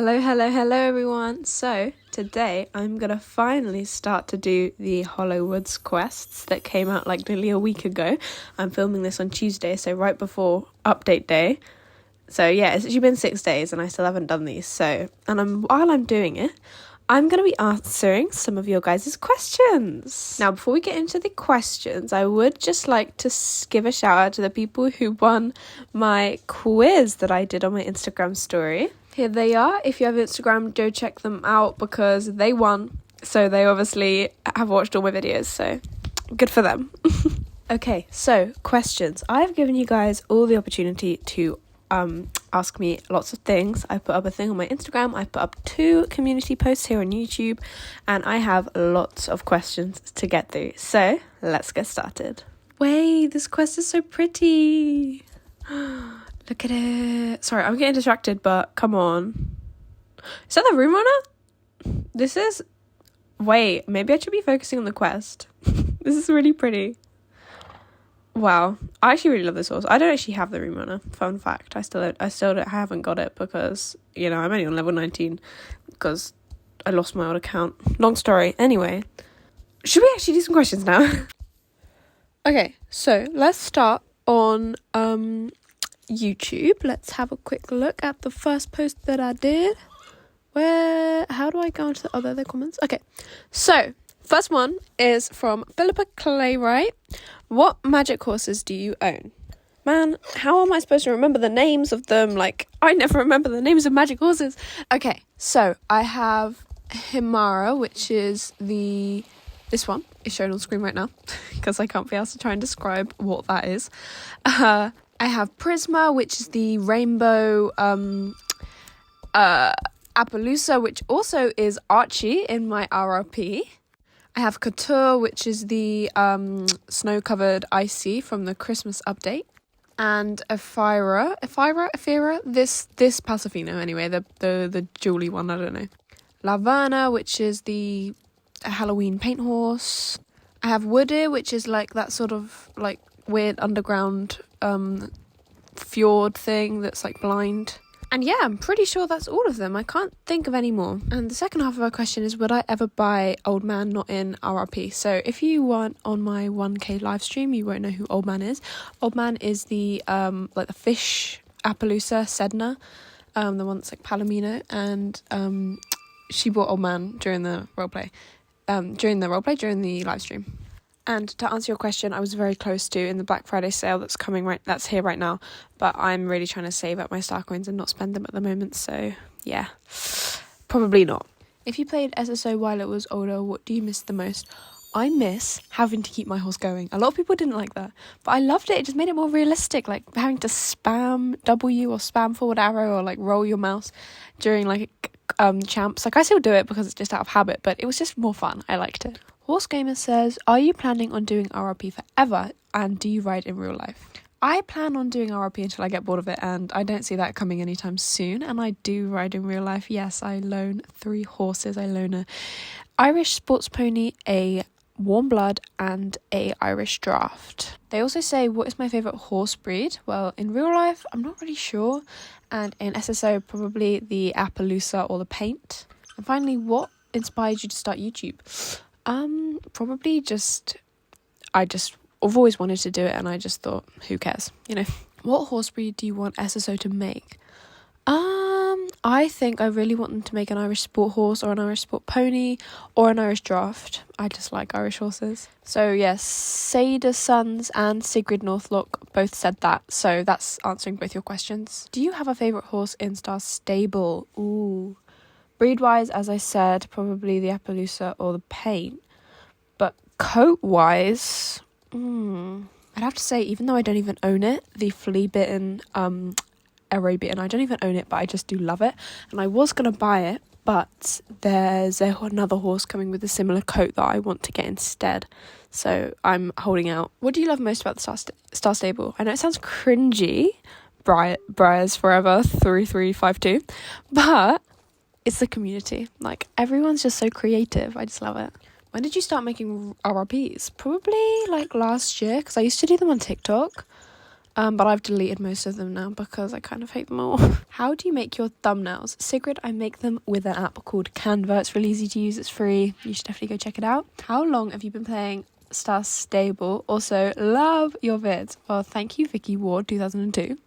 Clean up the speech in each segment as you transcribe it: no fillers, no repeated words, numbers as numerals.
Hello everyone. So today I'm gonna finally start to do the Hollowoods quests that came out like nearly a week ago. I'm filming this on Tuesday, so right before update day. So yeah, it's actually been 6 days and I still haven't done these. While I'm doing it, I'm going to be answering some of your guys' questions. Now, before we get into the questions, I would just like to give a shout out to the people who won my quiz that I did on my Instagram story. Here they are. If you have Instagram, go check them out because they won. So they obviously have watched all my videos, so good for them. Okay, so questions. I've given you guys all the opportunity to ask me lots of things. I put up a thing on my Instagram, I put up 2 community posts here on YouTube, and I have lots of questions to get through. So let's get started. Wait, this quest is so pretty. Look at it. Sorry, I'm getting distracted, but come on. Is that the room runner? Wait, maybe I should be focusing on the quest. This is really pretty. Wow, I actually really love this horse. I don't actually have the room runner. Fun fact, I haven't got it because, I'm only on level 19 because I lost my old account. Long story. Anyway, should we actually do some questions now? Okay, so let's start on YouTube. Let's have a quick look at the first post that I did. How do I go into the other comments? Okay, so first one is from Philippa Claywright. What magic horses do you own? Man, how am I supposed to remember the names of them? I never remember the names of magic horses. Okay, so I have Himara, which is this one is shown on screen right now because I can't be asked to try and describe what that is. I have Prisma, which is the rainbow Appaloosa, which also is Archie in my RRP. I have Couture, which is the snow-covered Icy from the Christmas update. And Ephira, this Pasofino anyway, the jewelry one, I don't know. Laverna, which is the Halloween paint horse. I have Woody, which is like that sort of like weird underground fjord thing that's like blind. And yeah, I'm pretty sure that's all of them. I can't think of any more. And the second half of our question is, would I ever buy Old Man Not In RRP? So if you weren't on my 1K live stream, you won't know who Old Man is. Old Man is the the fish Appaloosa Sedna, the one that's like Palomino, and she bought Old Man during the roleplay, during the live stream. And to answer your question, I was very close to in the Black Friday sale that's here right now, but I'm really trying to save up my star coins and not spend them at the moment, so yeah, probably not. If you played SSO while it was older, what do you miss the most? I miss having to keep my horse going. A lot of people didn't like that, but I loved it. It just made it more realistic, like having to spam W or spam forward arrow or like roll your mouse during champs. I still do it because it's just out of habit, but it was just more fun. I liked it. Horse Gamer says, are you planning on doing RRP forever, and do you ride in real life? I plan on doing RRP until I get bored of it, and I don't see that coming anytime soon, and I do ride in real life. Yes, I loan 3 horses. I loan a Irish sports pony, a warm blood, and a Irish draft. They also say, what is my favourite horse breed? Well, in real life, I'm not really sure, and in SSO, probably the Appaloosa or the paint. And finally, what inspired you to start YouTube? Probably I've always wanted to do it, and I just thought, who cares, What horse breed do you want SSO to make? I think I really want them to make an Irish sport horse or an Irish sport pony or an Irish draft. I just like Irish horses. So yes, Sada Sons and Sigrid Northlock both said that, so that's answering both your questions. Do you have a favourite horse in Star Stable? Ooh. Breed-wise, as I said, probably the Appaloosa or the paint. But coat-wise, I'd have to say, even though I don't even own it, the flea-bitten Arabian, I don't even own it, but I just do love it. And I was going to buy it, but there's another horse coming with a similar coat that I want to get instead. So I'm holding out. What do you love most about the Star Stable? I know it sounds cringy, Briars Forever 3352, but it's the community. Everyone's just so creative. I just love it. When did you start making RRPs? Probably last year, because I used to do them on TikTok. But I've deleted most of them now because I kind of hate them all. How do you make your thumbnails? Sigrid, I make them with an app called Canva. It's really easy to use. It's free. You should definitely go check it out. How long have you been playing Star Stable? Also, love your vids. Well, thank you, Vicky Ward 2002.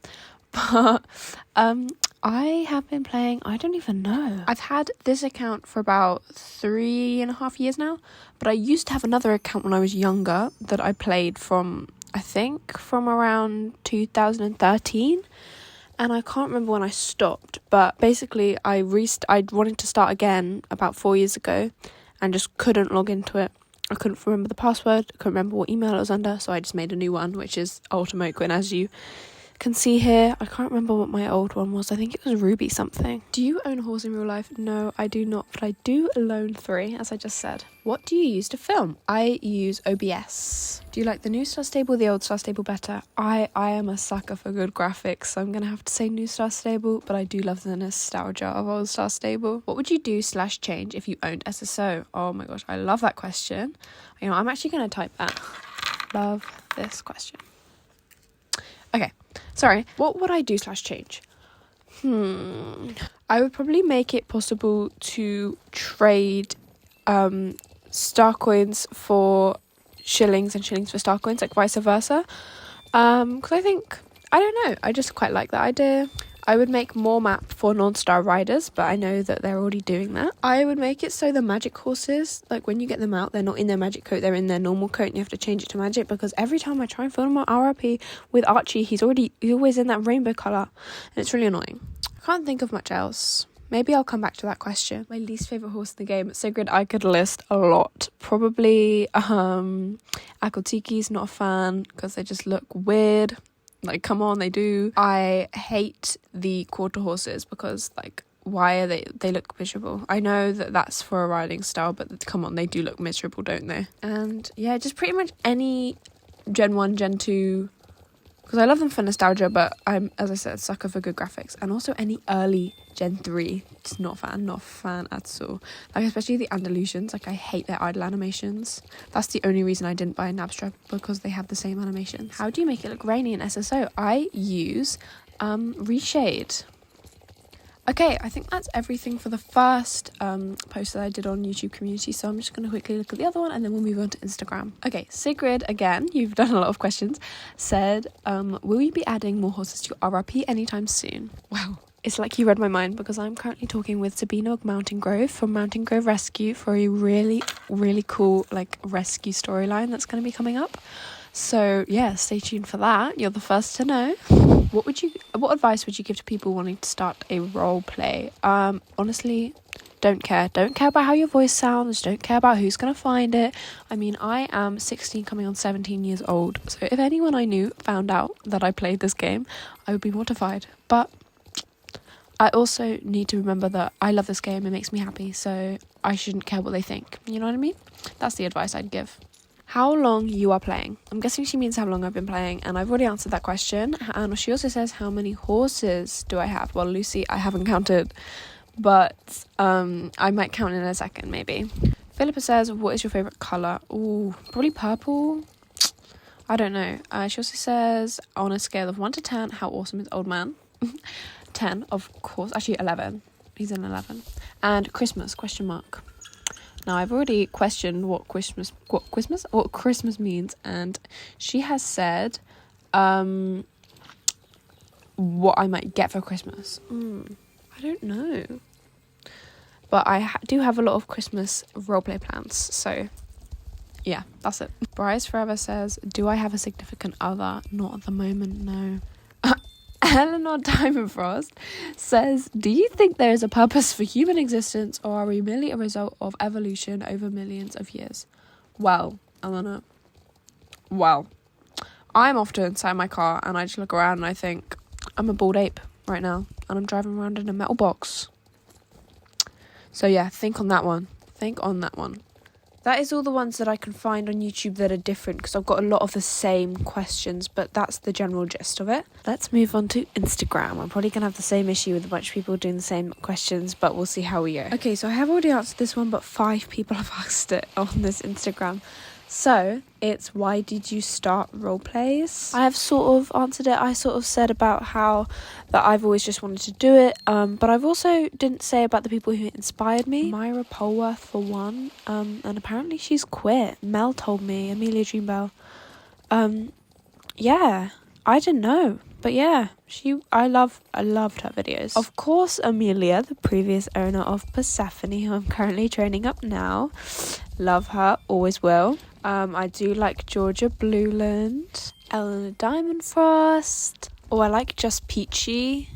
But I have been playing, I don't even know. I've had this account for about 3.5 years now, but I used to have another account when I was younger that I played from, I think, from around 2013. And I can't remember when I stopped, but basically I wanted to start again about 4 years ago and just couldn't log into it. I couldn't remember the password, couldn't remember what email it was under, so I just made a new one, which is Oakwin, as you can see here. I can't remember what my old one was. I think it was Ruby something. Do you own a horse in real life? No, I do not, but I do loan 3, as I just said. What do you use to film? I use OBS. Do you like the new Star Stable or the old Star Stable better? I am a sucker for good graphics, so I'm gonna have to say new Star Stable, but I do love the nostalgia of old Star Stable. What would you do / change if you owned SSO? Oh my gosh, I love that question. You know, I'm actually gonna type that. Love this question. Okay, sorry. What would I do / change? I would probably make it possible to trade star coins for shillings and shillings for star coins, like vice versa. Because I think, I don't know, I just quite like that idea. I would make more map for non-star riders, but I know that they're already doing that. I would make it so the magic horses, like when you get them out, they're not in their magic coat, they're in their normal coat, and you have to change it to magic, because every time I try and film my RRP with Archie, he's always in that rainbow colour, and it's really annoying. I can't think of much else. Maybe I'll come back to that question. My least favourite horse in the game, Sigrid, I could list a lot. Probably Akotiki's not a fan, because they just look weird. Like, come on, they do. I hate the quarter horses because, like, why are they look miserable. I know that that's for a riding style, but come on, they do look miserable, don't they? And yeah, just pretty much any Gen 1, Gen 2, because I love them for nostalgia, but I'm, as I said, sucker for good graphics. And also any early Gen 3, just not a fan at all. Like, especially the Andalusians, like, I hate their idle animations. That's the only reason I didn't buy a Nabstrap, because they have the same animations. How do you make it look rainy in SSO? I use Reshade. Okay, I think that's everything for the first post that I did on YouTube community, so I'm just going to quickly look at the other one and then we'll move on to Instagram. Okay, Sigrid, again, you've done a lot of questions, said, will you be adding more horses to your RRP anytime soon? Wow, it's like you read my mind, because I'm currently talking with Sabina Mountain Grove from Mountain Grove Rescue for a really, really cool, like, rescue storyline that's going to be coming up. So yeah, stay tuned for that. You're the first to know. What advice would you give to people wanting to start a role play? Honestly, don't care about how your voice sounds, don't care about who's gonna find it. I mean, I am 16 coming on 17 years old, so if anyone I knew found out that I played this game, I would be mortified. But I also need to remember that I love this game, it makes me happy, so I shouldn't care what they think, you know what I mean? That's the advice I'd give. How long you are playing? I'm guessing she means how long I've been playing, and I've already answered that question. And she also says, how many horses do I have? Well, Lucy, I haven't counted, but I might count in a second, maybe. Philippa says, what is your favourite colour? Ooh, probably purple. I don't know. She also says, on a scale of 1 to 10, how awesome is Old Man? 10, of course. Actually, 11. He's an 11. And Christmas, question mark. Now, I've already questioned what Christmas means, and she has said what I might get for Christmas. I don't know. But I do have a lot of Christmas roleplay plans, so yeah, that's it. Bryce Forever says, do I have a significant other? Not at the moment, no. Eleanor Diamondfrost says, do you think there is a purpose for human existence, or are we merely a result of evolution over millions of years? Well, Eleanor, I'm often inside my car and I just look around and I think, I'm a bald ape right now and I'm driving around in a metal box. So yeah, think on that one. That is all the ones that I can find on YouTube that are different, because I've got a lot of the same questions, but that's the general gist of it. Let's move on to Instagram. I'm probably going to have the same issue with a bunch of people doing the same questions, but we'll see how we go. Okay, so I have already answered this one, but 5 people have asked it on this Instagram. So, it's why did you start roleplays? I have sort of answered it. I sort of said about how that I've always just wanted to do it, but I've also didn't say about the people who inspired me. Myra Polworth for one, and apparently she's quit. Mel told me, Amelia Dreambell. Yeah, I didn't know. But yeah, I loved her videos. Of course, Amelia, the previous owner of Persephone, who I'm currently training up now. Love her, always will. I do like Georgia Blueland, Eleanor Diamond Frost. Oh, I like Just Peachy.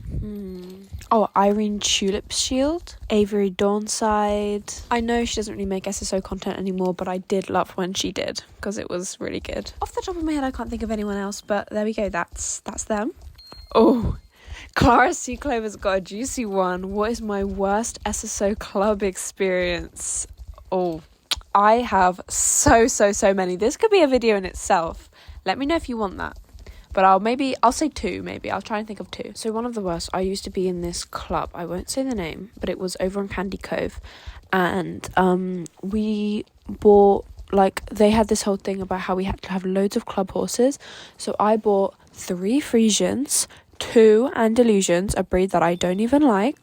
Oh, Irene Tulip Shield, Avery Dawnside. I know she doesn't really make SSO content anymore, but I did love when she did because it was really good. Off the top of my head, I can't think of anyone else, but there we go. That's them. Oh, Clara C. Clover's got a juicy one. What is my worst SSO club experience? Oh, I have so many. This could be a video in itself. Let me know if you want that. But I'll say two, maybe. I'll try and think of two. So one of the worst, I used to be in this club. I won't say the name, but it was over in Candy Cove. And we bought, they had this whole thing about how we had to have loads of club horses. So I bought 3 Frisians, 2 Andalusians, a breed that I don't even like.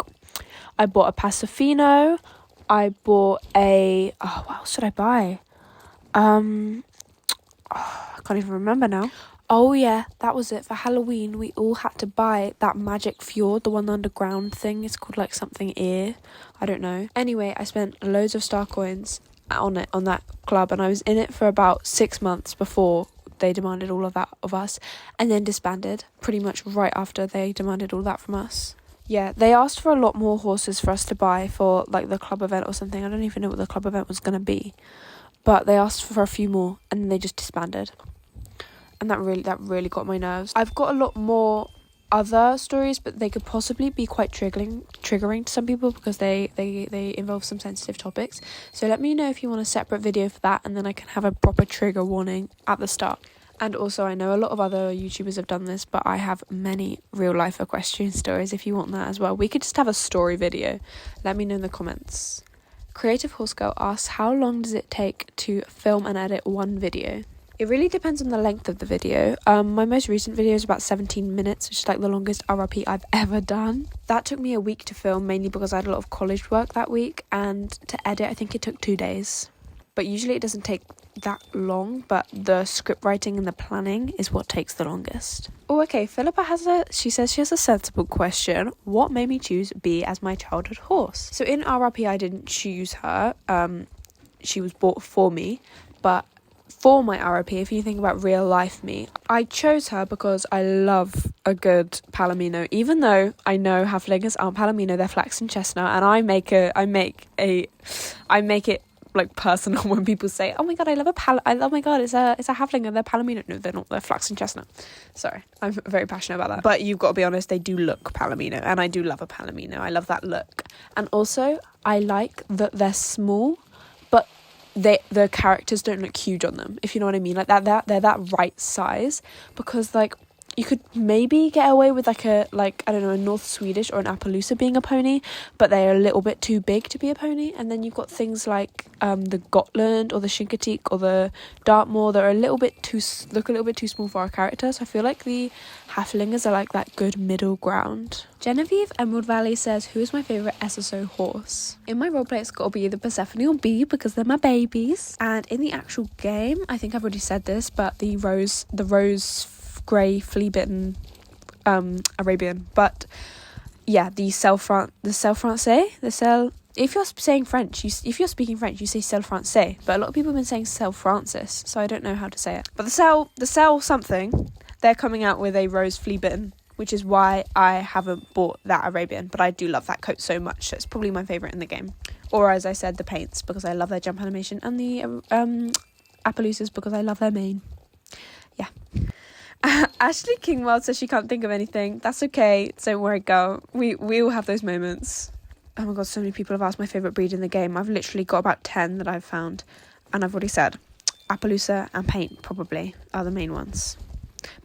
I bought a Pasifino. I bought what else did I buy? I can't even remember now. Oh yeah, that was it. For Halloween, we all had to buy that magic fjord, the one underground thing. It's called something ear. I don't know. Anyway, I spent loads of star coins on that club, and I was in it for about 6 months before they demanded all of that of us, and then disbanded pretty much right after they demanded all that from us. Yeah, they asked for a lot more horses for us to buy for the club event or something. I don't even know what the club event was going to be, but they asked for a few more, and then they just disbanded. And that really got my nerves. I've got a lot more other stories, but they could possibly be quite triggering to some people because they involve some sensitive topics. So let me know if you want a separate video for that, and then I can have a proper trigger warning at the start. And also, I know a lot of other YouTubers have done this, but I have many real life equestrian stories if you want that as well. We could just have a story video. Let me know in the comments. Creative Horse Girl asks, how long does it take to film and edit one video? It really depends on the length of the video. My most recent video is about 17 minutes, which is the longest RRP I've ever done. That took me a week to film, mainly because I had a lot of college work that week, and to edit, I think it took 2 days. But usually it doesn't take that long, but the script writing and the planning is what takes the longest. Oh, okay, Philippa she says she has a sensible question. What made me choose Bee as my childhood horse? So in RRP, I didn't choose her. She was bought for me, but for my RRP, if you think about real life me, I chose her because I love a good Palomino. Even though I know halflingers aren't Palomino, they're flaxen chestnut, and I make it personal when people say, "Oh my god, I love oh my god, it's a halflinger, they're Palomino." No, they're not. They're flaxen chestnut. Sorry, I'm very passionate about that. But you've got to be honest, they do look Palomino, and I do love a Palomino. I love that look, and also I like that they're small, but the characters don't look huge on them, if you know what I mean. They're that right size, because you could maybe get away with I don't know, a North Swedish or an Appaloosa being a pony, but they're a little bit too big to be a pony. And then you've got things like the Gotland or the Shinkatik or the Dartmoor that are look a little bit too small for our characters. I feel like the halflingers are that good middle ground. Genevieve Emerald Valley says, who is my favourite SSO horse? In my roleplay, it's got to be either Persephone or Bee because they're my babies. And in the actual game, I think I've already said this, but the rose grey flea-bitten Arabian, but yeah, if you're saying French, if you're speaking French, you say Celle Francais, but a lot of people have been saying Celle Francis, so I don't know how to say it. But the Celle something, they're coming out with a rose flea-bitten, which is why I haven't bought that Arabian, but I do love that coat so much, so it's probably my favourite in the game. Or as I said, the paints, because I love their jump animation, and the Appaloosas because I love their mane. Yeah. Ashley Kingwell says she can't think of anything. That's okay. Don't worry, girl. We all have those moments. Oh my god, so many people have asked my favourite breed in the game. I've literally got about 10 that I've found. And I've already said Appaloosa and Paint probably are the main ones.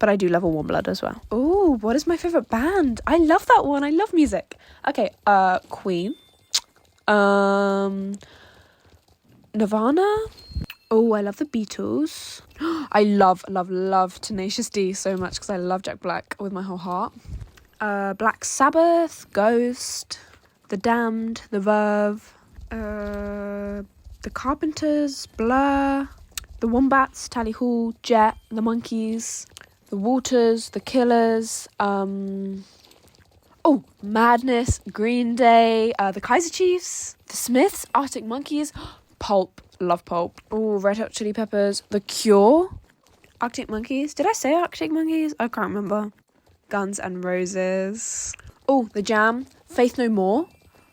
But I do love a warm blood as well. Ooh, what is my favourite band? I love that one. I love music. Okay, Queen. Nirvana. Oh, I love the Beatles. I love Tenacious D so much because I love Jack Black with my whole heart. Black Sabbath, Ghost, The Damned, The Verve, The Carpenters, Blur, The Wombats, Tally Hall, Jet, The Monkees, The Waters, The Killers, Madness, Green Day, The Kaiser Chiefs, The Smiths, Arctic Monkeys, Pulp, love Pulp. Oh, Red Hot Chili Peppers, The Cure, Arctic Monkeys. Did I say Arctic Monkeys? I can't remember. Guns N' Roses. Oh, The Jam, Faith No More,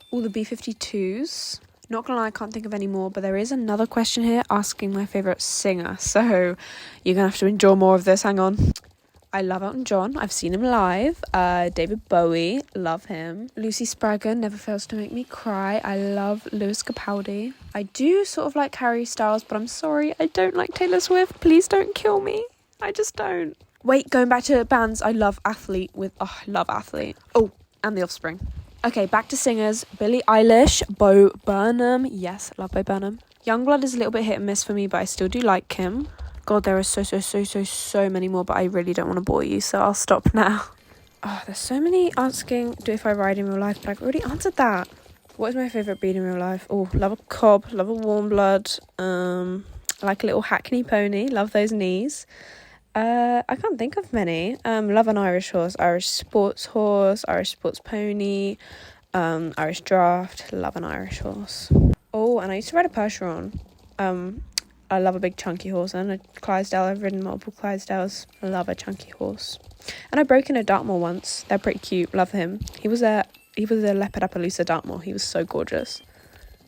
all the B-52s. Not gonna lie, I can't think of any more, but there is another question here asking my favourite singer, so you're gonna have to endure more of this. Hang on. I love Elton John. I've seen him live. David Bowie, love him. Lucy Spraggan never fails to make me cry. I love Lewis Capaldi. I do sort of like Harry Styles, but I'm sorry, I don't like Taylor Swift. Please don't kill me. I just don't. Wait, going back to bands, I love Athlete I love Athlete. Oh, and The Offspring. Okay, back to singers. Billie Eilish, Bo Burnham. Yes, love Bo Burnham. Youngblood is a little bit hit and miss for me, but I still do like him. God, there are so many more, but I really don't want to bore you, so I'll stop now. Oh, there's so many asking, if I ride in real life, but I've already answered that. What is my favourite breed in real life? Oh, love a cob, love a warm blood. I like a little Hackney pony, love those knees. I can't think of many. Love an Irish horse, Irish sports horse, Irish sports pony, Irish draft, love an Irish horse. Oh, and I used to ride a Percheron. I love a big chunky horse, and a Clydesdale. I've ridden multiple Clydesdales. I love a chunky horse. And I broke in a Dartmoor once. They're pretty cute, love him. He was a leopard Appaloosa Dartmoor. He was so gorgeous.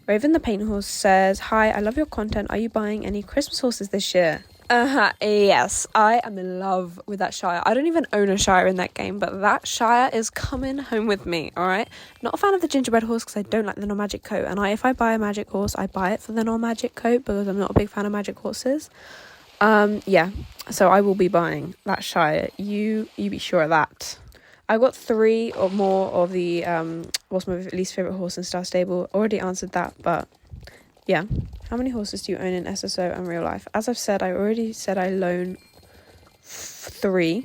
Raven the Paint Horse says, "Hi, I love your content. Are you buying any Christmas horses this year?" Yes, I am in love with that Shire. I don't even own a Shire in that game, but that Shire is coming home with me, alright? Not a fan of the gingerbread horse because I don't like the non-magic coat, and if I buy a magic horse, I buy it for the non-magic coat because I'm not a big fan of magic horses. Yeah, so I will be buying that Shire. You be sure of that. I got 3 or more of the, what's my least favourite horse in Star Stable. Already answered that, but yeah. How many horses do you own in SSO and real life? As I've said, I already said I loan 3.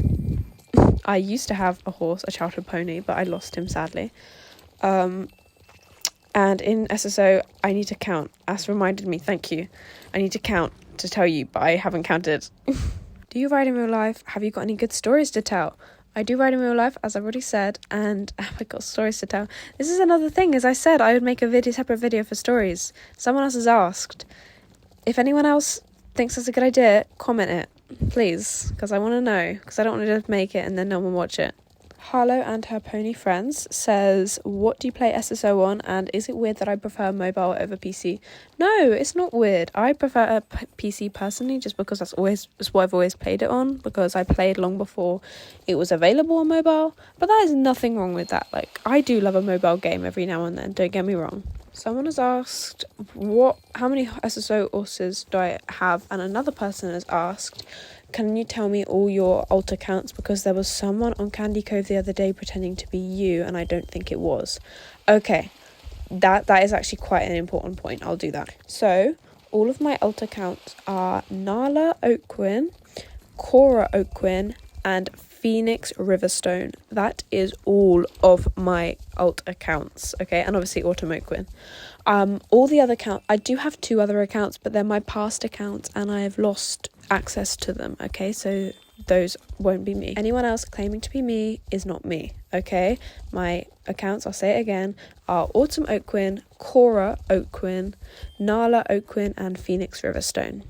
I used to have a horse, a childhood pony, but I lost him sadly. And in SSO, I need to count. As reminded me, thank you. I need to count to tell you, but I haven't counted. Do you ride in real life? Have you got any good stories to tell? I do ride in real life, as I've already said, and I've got stories to tell. This is another thing, as I said, I would make a separate video for stories. Someone else has asked. If anyone else thinks that's a good idea, comment it, please, because I want to know, because I don't want to just make it and then no one watch it. Harlow and her pony friends says, what do you play SSO on, and is it weird that I prefer mobile over PC? No, it's not weird. I prefer a PC personally just because that's what I've always played it on, because I played long before it was available on mobile, but there is nothing wrong with that. Like, I do love a mobile game every now and then, don't get me wrong. Someone has asked, how many SSO horses do I have? And another person has asked, can you tell me all your alt accounts, because there was someone on Candy Cove the other day pretending to be you and I don't think it was. Okay, that is actually quite an important point. I'll do that. So all of my alt accounts are Nala Oakwin, Cora Oakwin, and Phoenix Riverstone. That is all of my alt accounts, okay, and obviously Autumn Oakwin. All the other accounts, I do have 2 other accounts, but they're my past accounts and I have lost access to them, okay, so those won't be me. Anyone else claiming to be me is not me, okay? My accounts, I'll say it again, are Autumn Oakwin, Cora Oakwin, Nala Oakwin, and Phoenix Riverstone.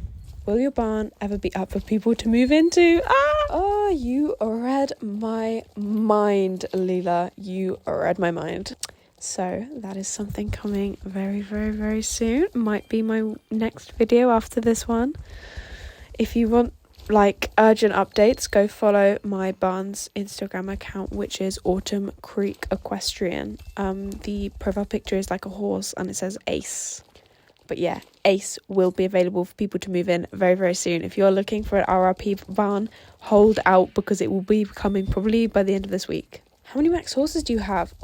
Will your barn ever be up for people to move into? Oh, you read my mind, Leela. You read my mind. So that is something coming very, very, very soon. Might be my next video after this one. If you want urgent updates, go follow my barn's Instagram account, which is Autumn Creek Equestrian. The profile picture is like a horse and it says Ace. But yeah, Ace will be available for people to move in very, very soon. If you're looking for an RRP barn, hold out because it will be coming probably by the end of this week. How many max horses do you have?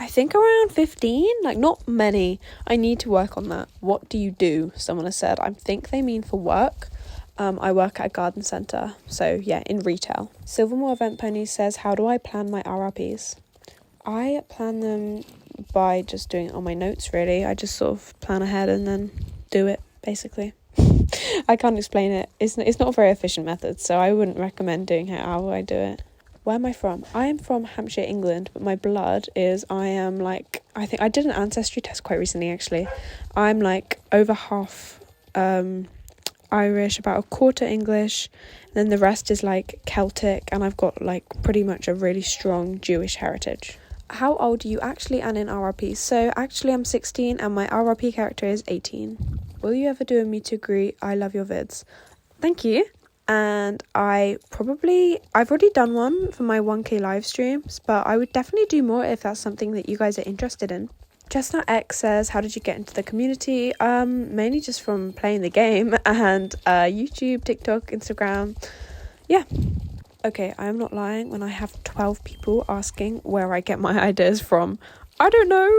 I think around 15, like not many. I need to work on that. What do you do? Someone has said. I think they mean for work. I work at a garden centre, so yeah, in retail. Silvermore Event Pony says, how do I plan my RRPs? I plan them by just doing it on my notes, really. I just sort of plan ahead and then do it, basically. I can't explain it. It's not a very efficient method, so I wouldn't recommend doing it how I do it. Where am I from? I am from Hampshire, England, but my blood is, I think I did an ancestry test quite recently, actually. I'm like over half Irish, about a quarter English, and then the rest is like Celtic, and I've got like pretty much a really strong Jewish heritage. How old are you actually and in RRP? So actually I'm 16 and my RRP character is 18. Will you ever do a meet and greet? I love your vids. Thank you. And I've already done one for my 1k live streams, but I would definitely do more if that's something that you guys are interested in. Chestnut X says, how did you get into the community? Mainly just from playing the game and YouTube, TikTok, Instagram. Yeah. Okay, I am not lying when I have 12 people asking where I get my ideas from. I don't know.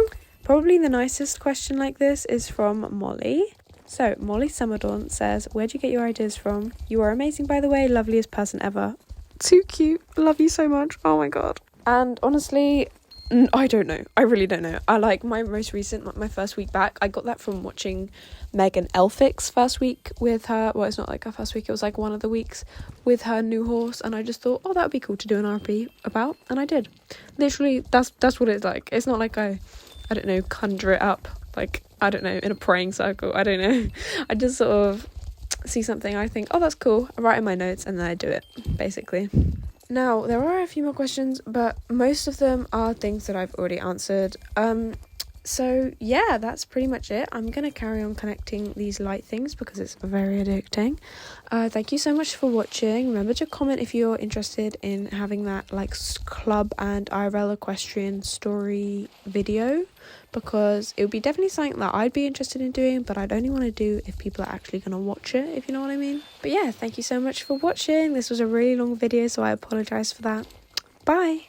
Probably the nicest question like this is from Molly. So, Molly Summerdawn says, where'd you get your ideas from? You are amazing, by the way. Loveliest person ever. Too cute. Love you so much. Oh my god. And honestly, I don't know. I really don't know. I like my first week back. I got that from watching Megan Elphick's first week with her. Well, it's not like her first week. It was like one of the weeks with her new horse. And I just thought, that would be cool to do an RP about. And I did. Literally, that's what it's like. It's not like I don't know, conjure it up. Like, I don't know, in a praying circle. I don't know. I just sort of see something. I think, that's cool. I write in my notes and then I do it, basically. Now, there are a few more questions, but most of them are things that I've already answered. So yeah, that's pretty much it. I'm going to carry on connecting these light things because it's very addicting. Thank you so much for watching. Remember to comment if you're interested in having that like club and IRL equestrian story video, because it would be definitely something that I'd be interested in doing, but I'd only want to do if people are actually going to watch it, if you know what I mean. But yeah, thank you so much for watching. This was a really long video, so I apologize for that. Bye.